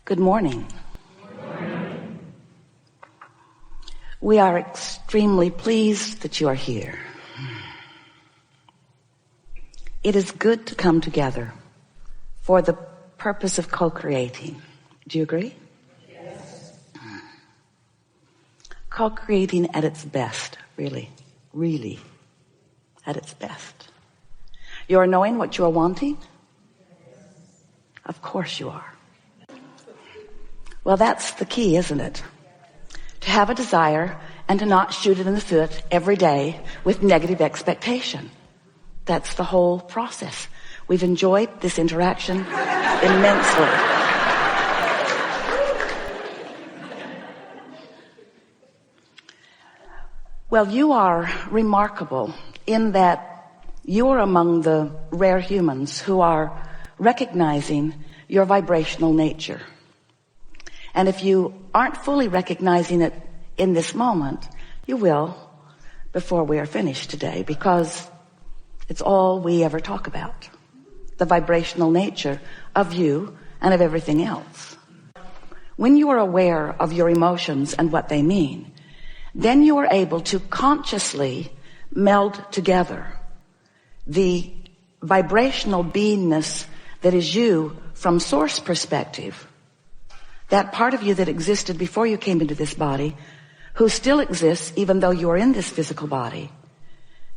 Good morning. We are extremely pleased that you are here. It is good to come together for the purpose of co-creating. Do you agree? Yes. Co-creating at its best, really at its best. You are knowing what you are wanting? Of course you are. Well, that's the key, isn't it? To have a desire and to not shoot it in the foot every day with negative expectation. That's the whole process. We've enjoyed this interaction immensely. Well, you are remarkable in that you are among the rare humans who are recognizing your vibrational nature. And if you aren't fully recognizing it in this moment, you will before we are finished today, because it's all we ever talk about. The vibrational nature of you and of everything else. When you are aware of your emotions and what they mean, then you are able to consciously meld together the vibrational beingness that is you from source perspective. That part of you that existed before you came into this body, who still exists even though you are in this physical body.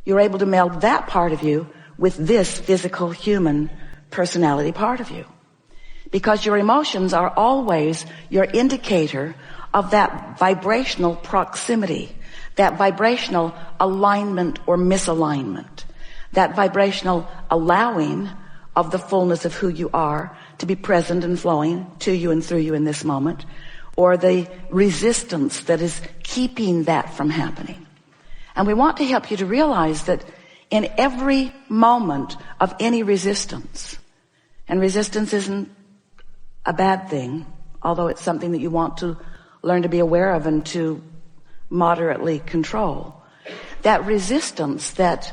You're able to meld that part of you with this physical human personality part of you. Because your emotions are always your indicator of that vibrational proximity, that vibrational alignment or misalignment, that vibrational allowing of the fullness of who you are to be present and flowing to you and through you in this moment, or the resistance that is keeping that from happening. And we want to help you to realize that in every moment of any resistance, and resistance isn't a bad thing, although it's something that you want to learn to be aware of and to moderately control. That resistance that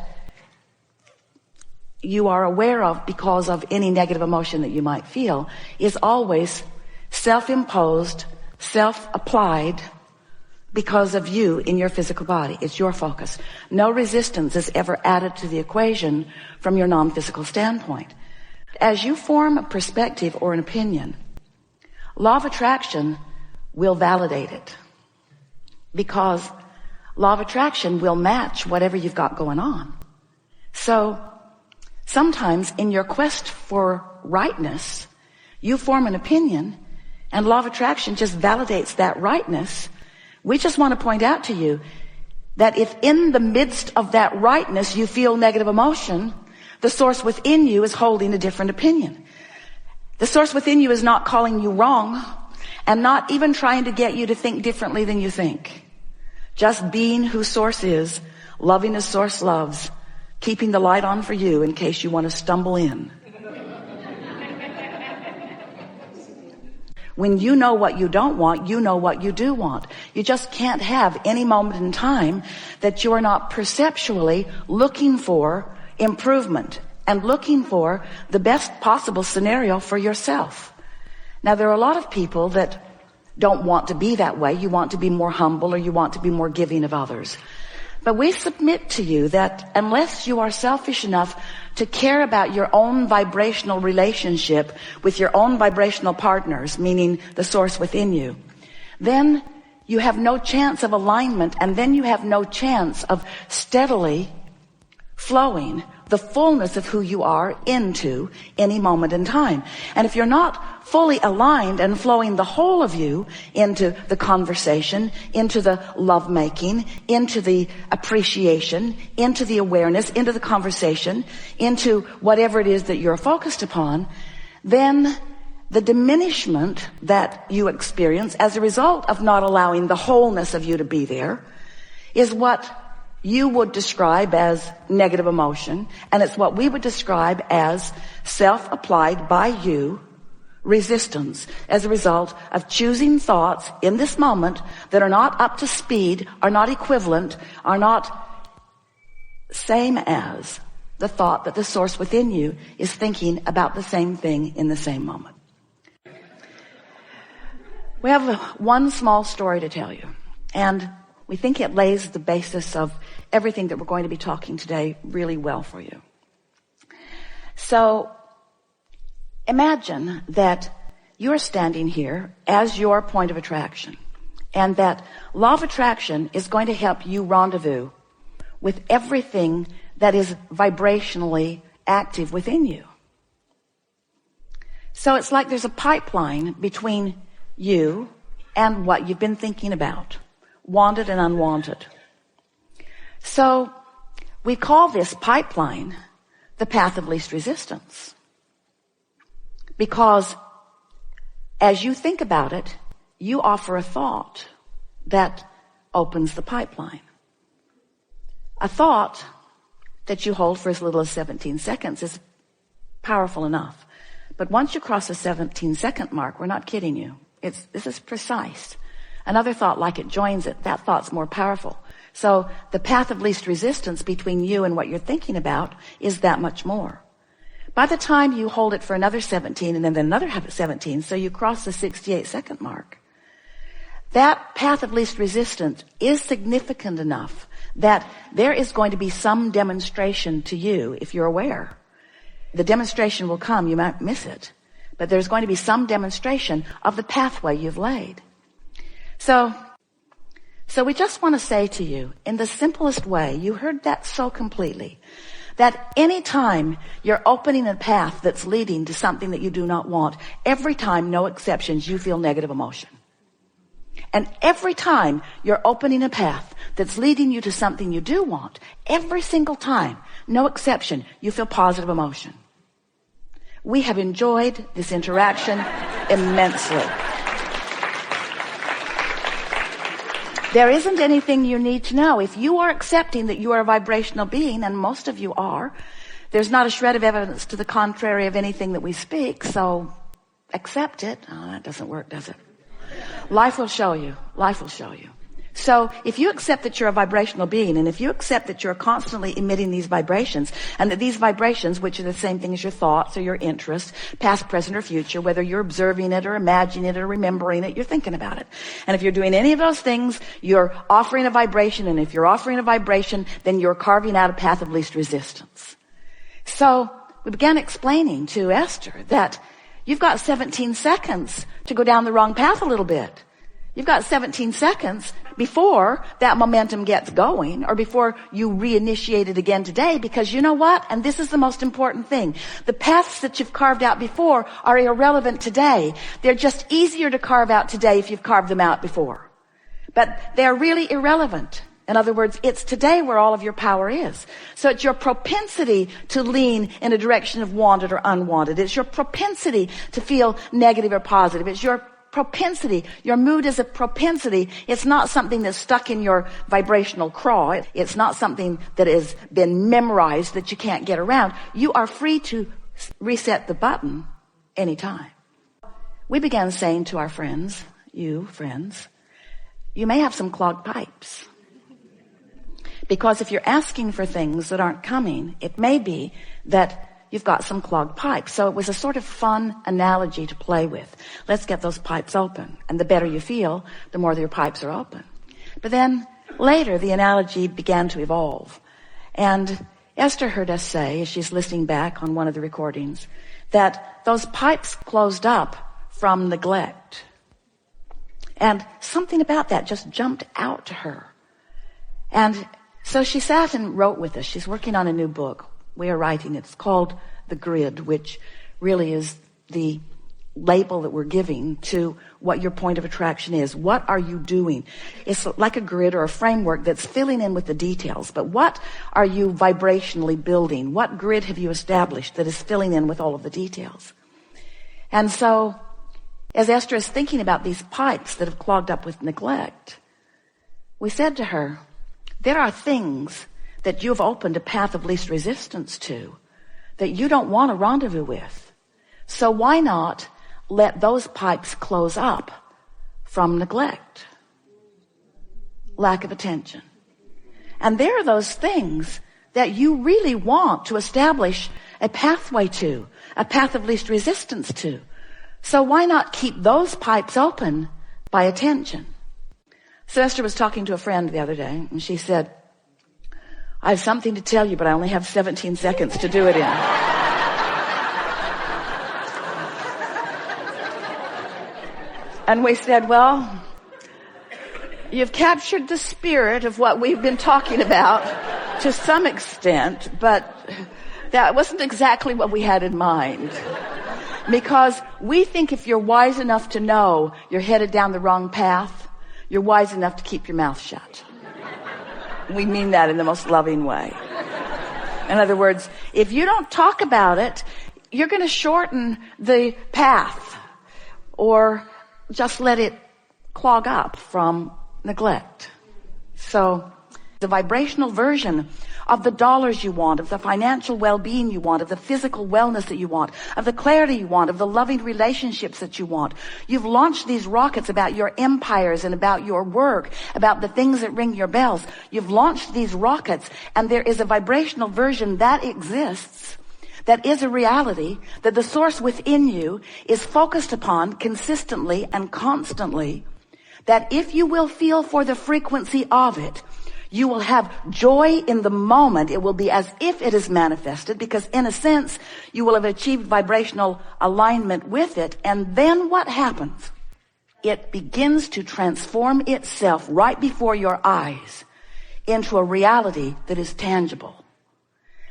you are aware of because of any negative emotion that you might feel is always self-imposed, self-applied because of you in your physical body. It's your focus. No resistance is ever added to the equation from your non-physical standpoint. As you form a perspective or an opinion, law of attraction will validate it, because law of attraction will match whatever you've got going on. So sometimes in your quest for rightness, you form an opinion and law of attraction just validates that rightness. We just want to point out to you that if in the midst of that rightness you feel negative emotion, the source within you is holding a different opinion. The source within you is not calling you wrong and not even trying to get you to think differently than you think. Just being who source is, loving as source loves, keeping the light on for you in case you want to stumble in. When you know what you don't want, you know what you do want. You just can't have any moment in time that you are not perceptually looking for improvement and looking for the best possible scenario for yourself. Now, there are a lot of people that don't want to be that way. You want to be more humble, or you want to be more giving of others. But we submit to you that unless you are selfish enough to care about your own vibrational relationship with your own vibrational partners, meaning the source within you, then you have no chance of alignment, and then you have no chance of steadily flowing the fullness of who you are into any moment in time. And if you're not fully aligned and flowing the whole of you into the conversation, into the lovemaking, into the appreciation, into the awareness, into the conversation, into whatever it is that you're focused upon, then the diminishment that you experience as a result of not allowing the wholeness of you to be there is what you would describe as negative emotion, and it's what we would describe as self-applied by you resistance as a result of choosing thoughts in this moment that are not up to speed, are not equivalent, are not same as the thought that the source within you is thinking about the same thing in the same moment. We have one small story to tell you, and we think it lays the basis of everything that we're going to be talking today really well for you. So imagine that you're standing here as your point of attraction, and that law of attraction is going to help you rendezvous with everything that is vibrationally active within you. So it's like there's a pipeline between you and what you've been thinking about, wanted and unwanted. So we call this pipeline the path of least resistance, because as you think about it, you offer a thought that opens the pipeline. A thought that you hold for as little as 17 seconds is powerful enough. But once you cross the 17-second mark, we're not kidding you. This is precise. Another thought like it joins it. That thought's more powerful. So the path of least resistance between you and what you're thinking about is that much more. By the time you hold it for another 17 and then another 17, so you cross the 68-second mark, that path of least resistance is significant enough that there is going to be some demonstration to you if you're aware. The demonstration will come, you might miss it, but there's going to be some demonstration of the pathway you've laid. So we just want to say to you, in the simplest way, you heard that so completely, that any time you're opening a path that's leading to something that you do not want, every time, no exceptions, you feel negative emotion. And every time you're opening a path that's leading you to something you do want, every single time, no exception, you feel positive emotion. We have enjoyed this interaction immensely. There isn't anything you need to know. If you are accepting that you are a vibrational being, and most of you are, there's not a shred of evidence to the contrary of anything that we speak, so accept it. Oh, that doesn't work, does it? Life will show you. Life will show you. So if you accept that you're a vibrational being, and if you accept that you're constantly emitting these vibrations, and that these vibrations, which are the same thing as your thoughts or your interests, past, present, or future, whether you're observing it or imagining it or remembering it, you're thinking about it. And if you're doing any of those things, you're offering a vibration, and if you're offering a vibration, then you're carving out a path of least resistance. So we began explaining to Esther that you've got 17 seconds to go down the wrong path a little bit. You've got 17 seconds before that momentum gets going, or before you reinitiate it again today, because you know what? And this is the most important thing. The paths that you've carved out before are irrelevant today. They're just easier to carve out today if you've carved them out before. But they're really irrelevant. In other words, it's today where all of your power is. So it's your propensity to lean in a direction of wanted or unwanted. It's your propensity to feel negative or positive. It's your propensity. Your mood is a propensity. It's not something that's stuck in your vibrational craw. It's not something that has been memorized that you can't get around. You are free to reset the button anytime. We began saying to our friends, you friends, you may have some clogged pipes. Because if you're asking for things that aren't coming, it may be that you've got some clogged pipes. So it was a sort of fun analogy to play with. Let's get those pipes open. And the better you feel, the more your pipes are open. But then later, the analogy began to evolve. And Esther heard us say, as she's listening back on one of the recordings, that those pipes closed up from neglect. And something about that just jumped out to her. And so she sat and wrote with us. She's working on a new book. We are writing it. It's called The Grid, which really is the label that we're giving to what your point of attraction is. What are you doing? It's like a grid or a framework that's filling in with the details. But what are you vibrationally building? What grid have you established that is filling in with all of the details? And so, as Esther is thinking about these pipes that have clogged up with neglect, we said to her, there are things that you've opened a path of least resistance to that you don't want to rendezvous with. So why not let those pipes close up from neglect, lack of attention? And there are those things that you really want to establish a pathway to, a path of least resistance to. So why not keep those pipes open by attention. So Esther was talking to a friend the other day, and she said, I have something to tell you, but I only have 17 seconds to do it in. And we said, well, you've captured the spirit of what we've been talking about to some extent, but that wasn't exactly what we had in mind. Because we think if you're wise enough to know you're headed down the wrong path, you're wise enough to keep your mouth shut. We mean that in the most loving way. In other words, if you don't talk about it, you're going to shorten the path or just let it clog up from neglect. So the vibrational version of the dollars you want, of the financial well-being you want, of the physical wellness that you want, of the clarity you want, of the loving relationships that you want. You've launched these rockets about your empires and about your work, about the things that ring your bells. You've launched these rockets, and there is a vibrational version that exists, that is a reality, that the source within you is focused upon consistently and constantly, that if you will feel for the frequency of it, you will have joy in the moment. It will be as if it is manifested, because in a sense, you will have achieved vibrational alignment with it. And then what happens? It begins to transform itself right before your eyes into a reality that is tangible.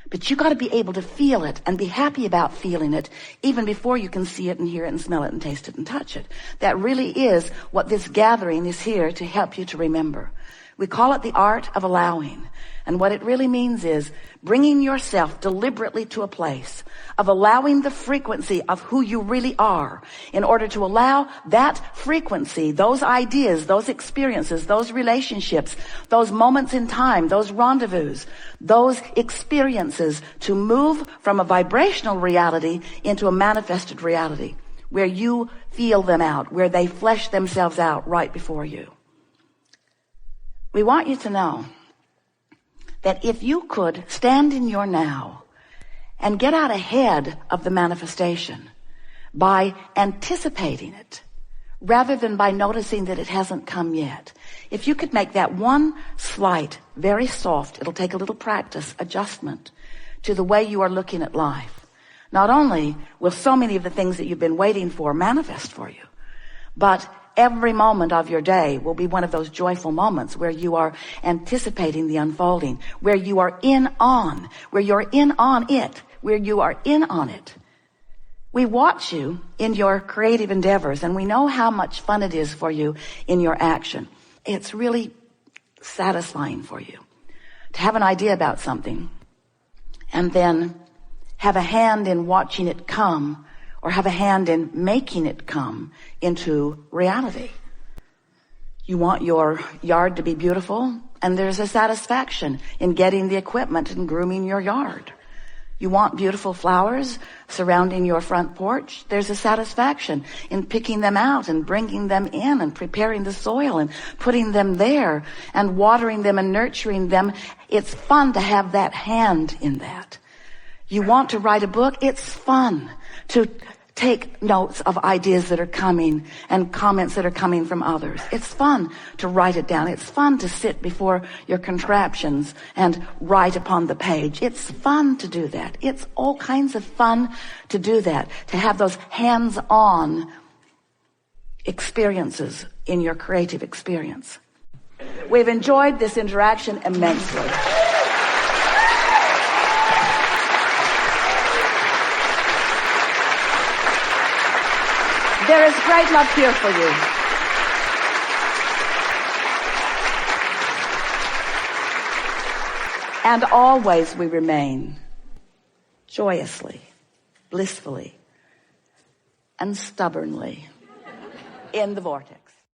But you got to be able to feel it and be happy about feeling it even before you can see it and hear it and smell it and taste it and touch it. That really is what this gathering is here to help you to remember. We call it the art of allowing. And what it really means is bringing yourself deliberately to a place of allowing the frequency of who you really are in order to allow that frequency, those ideas, those experiences, those relationships, those moments in time, those rendezvous, those experiences to move from a vibrational reality into a manifested reality where you feel them out, where they flesh themselves out right before you. We want you to know that if you could stand in your now and get out ahead of the manifestation by anticipating it rather than by noticing that it hasn't come yet, if you could make that one slight, very soft, it'll take a little practice, adjustment to the way you are looking at life, not only will so many of the things that you've been waiting for manifest for you, but every moment of your day will be one of those joyful moments where you are anticipating the unfolding, where you are in on, where you're in on it, where you are in on it. We watch you in your creative endeavors, and we know how much fun it is for you in your action. It's really satisfying for you to have an idea about something and then have a hand in watching it come, or have a hand in making it come into reality. You want your yard to be beautiful, and there's a satisfaction in getting the equipment and grooming your yard. You want beautiful flowers surrounding your front porch. There's a satisfaction in picking them out and bringing them in and preparing the soil and putting them there and watering them and nurturing them. It's fun to have that hand in that. You want to write a book. It's fun to take notes of ideas that are coming and comments that are coming from others. It's fun to write it down. It's fun to sit before your contraptions and write upon the page. It's fun to do that. It's all kinds of fun to do that, to have those hands-on experiences in your creative experience. We've enjoyed this interaction immensely. There is great love here for you. And always we remain joyously, blissfully, and stubbornly in the vortex.